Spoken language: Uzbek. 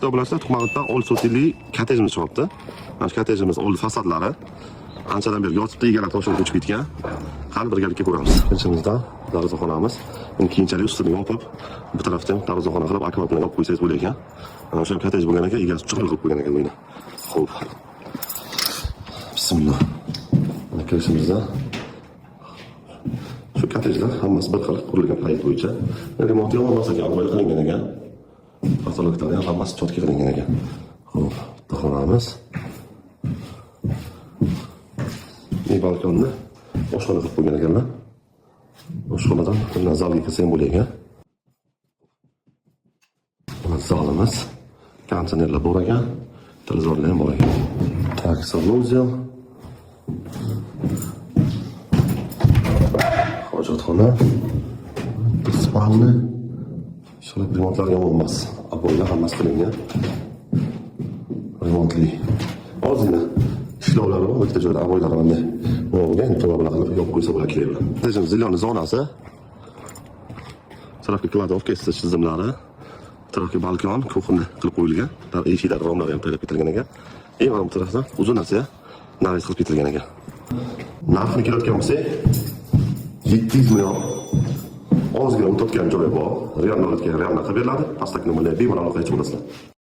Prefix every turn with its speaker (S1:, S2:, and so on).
S1: Hurmatli obunachilar, Tuxmatda old sotilli kottejimiz chiqyapti. Mana shu kottejimiz old fasadlari anchadan beri yotibdi, egalar toshib ko'chib ketgan. Qani birgalikda ko'ramiz. Kirishimizda darvozaxonamiz. Uni keyinchalik ustini yopib, bu tarafdan darvozaxona qilib akvapark bilan yopib qo'ysangiz bo'lar ekan. Mana shu kottej bo'lgan ekan, egasi chuqur qilib qo'ygan ekan buni. Xo'p. Bismillah. Mana kirishimizda shu kottejlar hammasi bir xil qurilgan proyekt bo'yicha. Remont yomon emas ekan, avval qilingan ekan. Fasolliklar ham hammasi chotki qilingan ekan. Xo'p, taxonamiz. Bu balkonni oshxona qilib qo'ygan ekanlar. Oshxonadan bundan zalga kirsa ham bo'lar ekan. Mana zalimiz. Konditsionerlar bor ekan. Televizorlar ham bor ekan. Tak, sanuzel. Hojatxona. Spalni. Shunday remontlar yomon emas. Aboylar hammasi qilingan. Remontli. Ozgina ishlovlari bor, bitta joyda aboylar mana bo'lgan, to'g'ri bilan qilib yopib qo'ysa bo'lar kerak. Tejim zilyon zonasi. Tarafga kladovka chizimlari, tarafga balkon, kuxni qilib qo'yilgan. Eshiklar, romlar ham tayyorlab ketilgan ekan. Mana bu tarafda uzunasi naris qilib ketilgan ekan. Narxni kelayotgan bo'lsa 700 million. Ozgina o'tayotgan joyi bor. Real qilib beriladi. Pastdagi nomerlarga bemalol aloqa qilib olasizlar.